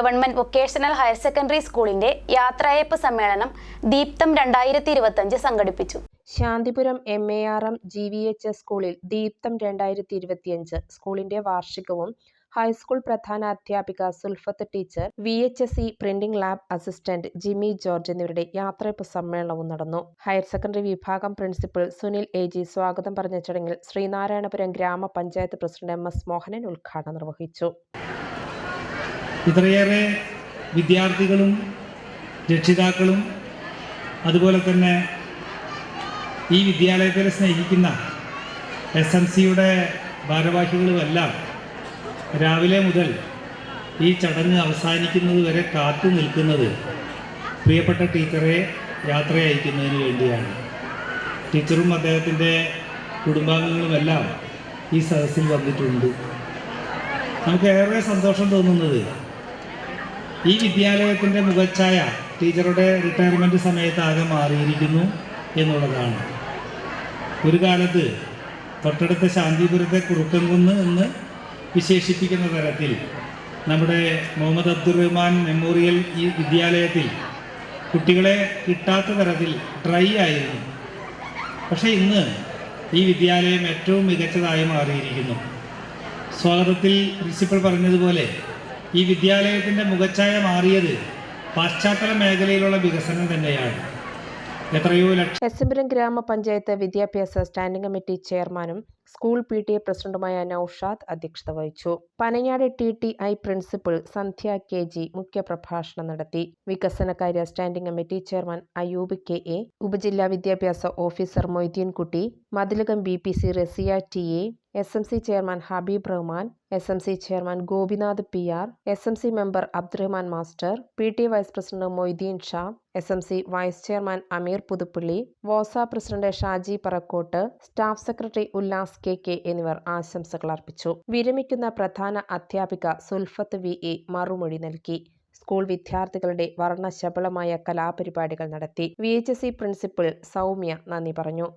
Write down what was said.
Government vocational higher secondary സ്കൂളിന്റെ യാത്രയയപ്പ് സമ്മേളനം ദീപ്തം 2025 സംഘടിപ്പിച്ചു. ശാന്തിപുരം MARM GVHS സ്കൂളിൽ ദീപ്തം 2025 സ്കൂളിന്റെ വാർഷികവും ഹൈസ്കൂൾ പ്രധാന അധ്യാപിക Sulfath teacher, VHSE printing lab assistant Jimmy George എന്നിവരുടെ യാത്രയയപ്പ് സമ്മേളനവും നടന്നു. ഹയർ സെക്കൻഡറി വിഭാഗം പ്രിൻസിപ്പൽ സുനിൽ AG സ്വാഗതം പറഞ്ഞ ചടങ്ങിൽ ശ്രീനാരായണപുരം ഗ്രാമപഞ്ചായത്ത് പ്രസിഡന്റ് MS മോഹനൻ ഉദ്ഘാടനം നിർവഹിച്ചു. ഇത്രയേറെ വിദ്യാർത്ഥികളും രക്ഷിതാക്കളും അതുപോലെ തന്നെ ഈ വിദ്യാലയത്തെ സ്നേഹിക്കുന്ന SMCയുടെ ഭാരവാഹികളുമെല്ലാം രാവിലെ മുതൽ ഈ ചടങ്ങ് അവസാനിക്കുന്നത് വരെ കാത്തു നിൽക്കുന്നത് പ്രിയപ്പെട്ട ടീച്ചറെ യാത്ര അയക്കുന്നതിന് വേണ്ടിയാണ്. ടീച്ചറും അദ്ദേഹത്തിൻ്റെ കുടുംബാംഗങ്ങളുമെല്ലാം ഈ സദസ്സിൽ വന്നിട്ടുണ്ട്. നമുക്ക് ഏറെ സന്തോഷം തോന്നുന്നത് ഈ വിദ്യാലയത്തിൻ്റെ മുഖച്ഛായ ടീച്ചറുടെ റിട്ടയർമെൻറ്റ് സമയത്ത് ആകെ മാറിയിരിക്കുന്നു എന്നുള്ളതാണ്. ഒരു കാലത്ത് തൊട്ടടുത്ത ശാന്തിപുരത്തെ കുറുക്കൻകുന്ന് എന്ന് വിശേഷിപ്പിക്കുന്ന തരത്തിൽ നമ്മുടെ മുഹമ്മദ് അബ്ദുറഹ്മാൻ മെമ്മോറിയൽ ഈ വിദ്യാലയത്തിൽ കുട്ടികളെ കിട്ടാത്ത തരത്തിൽ ഡ്രൈ ആയിരുന്നു. പക്ഷേ ഇന്ന് ഈ വിദ്യാലയം ഏറ്റവും മികച്ചതായി മാറിയിരിക്കുന്നു. സ്വാഗതത്തിൽ പ്രിൻസിപ്പൽ പറഞ്ഞതുപോലെ ഈ വിദ്യാലയത്തിൻ്റെ മുഖച്ഛായ മാറിയത് പാശ്ചാത്തല മേഖലയിലുള്ള വികസനം തന്നെയാണ്. എസ്എംപുരം ഗ്രാമപഞ്ചായത്ത് വിദ്യാഭ്യാസ സ്റ്റാൻഡിംഗ് കമ്മിറ്റി ചെയർമാനും സ്കൂൾ PTA പ്രസിഡന്റുമായ നൌഷാദ് അധ്യക്ഷത വഹിച്ചു. Panangad TTI principal Sandhya KG മുഖ്യപ്രഭാഷണം നടത്തി. വികസനകാര്യ standing committee chairman Ayub KA, ഉപജില്ലാ വിദ്യാഭ്യാസ officer Moideen Kutty, Mathilakam BPC Raziya TA, SMC chairman Habeeb Rahman, SMC chairman Gopinath PR, SMC member Abdurahman master, PTA vice president Moideen Sha, SMC vice chairman Ameer Puthuppally, വോസ president Shaji Parakkot, staff secretary Ullas KK എന്നിവർ ആശംസകൾ അർപ്പിച്ചു. വിരമിക്കുന്ന പ്രധാന അധ്യാപിക സുൽഫത്ത് VA മറുമൊഴി നൽകി. സ്കൂൾ വിദ്യാർത്ഥികളുടെ വർണ്ണശബളമായ കലാപരിപാടികൾ നടത്തി. VHSE പ്രിൻസിപ്പൽ സൗമ്യ നന്ദി പറഞ്ഞു.